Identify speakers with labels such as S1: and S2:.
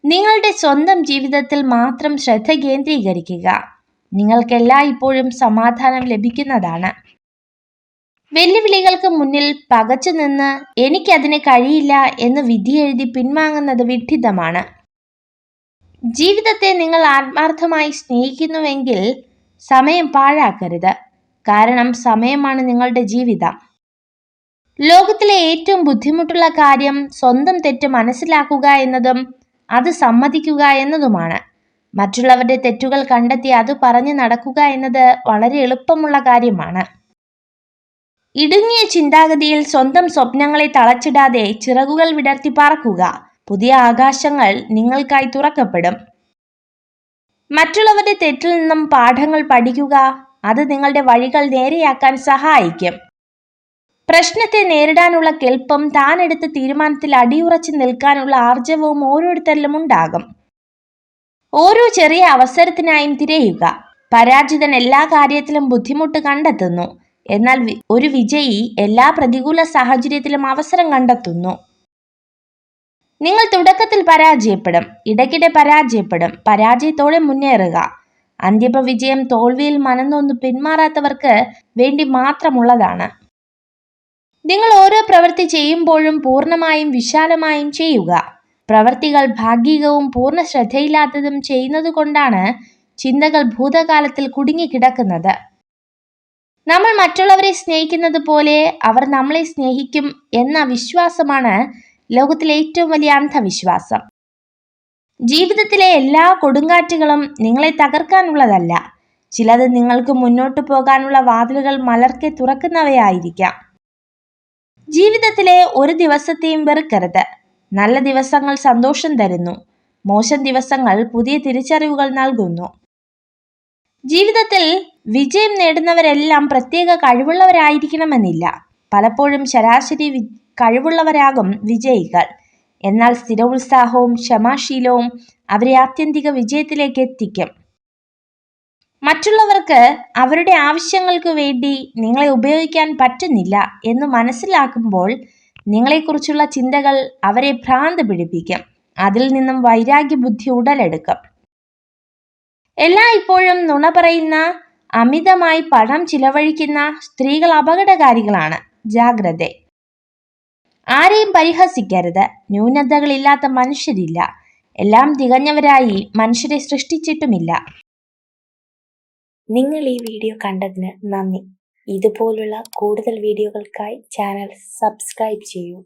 S1: നിങ്ങളുടെ സ്വന്തം ജീവിതത്തിൽ മാത്രം ശ്രദ്ധ കേന്ദ്രീകരിക്കുക. നിങ്ങൾക്കെല്ലായ്പ്പോഴും സമാധാനം ലഭിക്കുന്നതാണ്. വെല്ലുവിളികൾക്ക് മുന്നിൽ പകച്ചു നിന്ന് എനിക്കതിന് കഴിയില്ല എന്ന് വിധിയെഴുതി പിൻവാങ്ങുന്നത് വിഡ്ഢിത്തമാണ്. ജീവിതത്തെ നിങ്ങൾ ആത്മാർത്ഥമായി സ്നേഹിക്കുന്നുവെങ്കിൽ സമയം പാഴാക്കരുത്. കാരണം സമയമാണ് നിങ്ങളുടെ ജീവിതം. ലോകത്തിലെ ഏറ്റവും ബുദ്ധിമുട്ടുള്ള കാര്യം സ്വന്തം തെറ്റ് മനസ്സിലാക്കുക എന്നതും അത് സമ്മതിക്കുക എന്നതുമാണ്. മറ്റുള്ളവരുടെ തെറ്റുകൾ കണ്ടെത്തി അത് പറഞ്ഞു നടക്കുക എന്നത് വളരെ എളുപ്പമുള്ള കാര്യമാണ്. ഇടുങ്ങിയ ചിന്താഗതിയിൽ സ്വന്തം സ്വപ്നങ്ങളെ തളച്ചിടാതെ ചിറകുകൾ വിടർത്തി പറക്കുക. പുതിയ ആകാശങ്ങൾ നിങ്ങൾക്കായി തുറക്കപ്പെടും. മറ്റുള്ളവരുടെ തെറ്റിൽ നിന്നും പാഠങ്ങൾ പഠിക്കുക. അത് നിങ്ങളുടെ വഴികൾ നേരെയാക്കാൻ സഹായിക്കും. പ്രശ്നത്തെ നേരിടാനുള്ള കെൽപ്പും താനെടുത്ത തീരുമാനത്തിൽ അടിയുറച്ചു നിൽക്കാനുള്ള ആർജവവും ഓരോരുത്തരിലും ഉണ്ടാകും. ഓരോ ചെറിയ അവസരത്തിനായും തിരയുക. പരാജിതൻ എല്ലാ കാര്യത്തിലും ബുദ്ധിമുട്ട് കണ്ടെത്തുന്നു. എന്നാൽ ഒരു വിജയി എല്ലാ പ്രതികൂല സാഹചര്യത്തിലും അവസരം കണ്ടെത്തുന്നു. നിങ്ങൾ തുടക്കത്തിൽ പരാജയപ്പെടും, ഇടയ്ക്കിടെ പരാജയപ്പെടും. പരാജയത്തോടെ മുന്നേറുക. അന്തിമ വിജയം തോൽവിയിൽ മനംനൊന്ന് പിന്മാറാത്തവർക്ക് വേണ്ടി മാത്രമുള്ളതാണ്. നിങ്ങൾ ഓരോ പ്രവൃത്തി ചെയ്യുമ്പോഴും പൂർണ്ണമായും വിശാലമായും ചെയ്യുക. പ്രവൃത്തികൾ ഭാഗികവും പൂർണ്ണ ശ്രദ്ധയില്ലാത്തതും ചെയ്യുന്നത് കൊണ്ടാണ് ചിന്തകൾ ഭൂതകാലത്തിൽ കുടുങ്ങിക്കിടക്കുന്നത്. നമ്മൾ മറ്റുള്ളവരെ സ്നേഹിക്കുന്നത് പോലെ അവർ നമ്മളെ സ്നേഹിക്കും എന്ന വിശ്വാസമാണ് ലോകത്തിലെ ഏറ്റവും വലിയ അന്ധവിശ്വാസം. ജീവിതത്തിലെ എല്ലാ കൊടുങ്കാറ്റുകളും നിങ്ങളെ തകർക്കാനുള്ളതല്ല. ചിലത് നിങ്ങൾക്ക് മുന്നോട്ടു പോകാനുള്ള വാതിലുകൾ മലർക്കെ തുറക്കുന്നവയായിരിക്കാം. ജീവിതത്തിലെ ഒരു ദിവസത്തെയും വെറുക്കരുത്. നല്ല ദിവസങ്ങൾ സന്തോഷം തരുന്നു. മോശം ദിവസങ്ങൾ പുതിയ തിരിച്ചറിവുകൾ നൽകുന്നു. ജീവിതത്തിൽ വിജയം നേടുന്നവരെല്ലാം പ്രത്യേക കഴിവുള്ളവരായിരിക്കണമെന്നില്ല. പലപ്പോഴും ശരാശരി കഴിവുള്ളവരാകും വിജയികൾ. എന്നാൽ സ്ഥിരോത്സാഹവും ക്ഷമാശീലവും അവരെ ആത്യന്തിക വിജയത്തിലേക്ക് എത്തിക്കും. മറ്റുള്ളവർക്ക് അവരുടെ ആവശ്യങ്ങൾക്ക് വേണ്ടി നിങ്ങളെ ഉപയോഗിക്കാൻ പറ്റുന്നില്ല എന്ന് മനസ്സിലാക്കുമ്പോൾ നിങ്ങളെക്കുറിച്ചുള്ള ചിന്തകൾ അവരെ ഭ്രാന്ത് പിടിപ്പിക്കും. അതിൽ നിന്നും വൈരാഗ്യ ബുദ്ധി ഉടലെടുക്കും. എല്ലായ്പ്പോഴും നുണ പറയുന്ന, അമിതമായി പണം ചിലവഴിക്കുന്ന സ്ത്രീകൾ അപകടകാരികളാണ്. ജാഗ്രത. ആരെയും പരിഹസിക്കരുത്. ന്യൂനതകളില്ലാത്ത മനുഷ്യരില്ല. എല്ലാം തികഞ്ഞവരായി മനുഷ്യരെ സൃഷ്ടിച്ചിട്ടുമില്ല.
S2: നിങ്ങൾ ഈ വീഡിയോ കണ്ടതിന് നന്ദി. ഇതുപോലുള്ള കൂടുതൽ വീഡിയോകൾക്കായി ചാനൽ സബ്സ്ക്രൈബ് ചെയ്യൂ.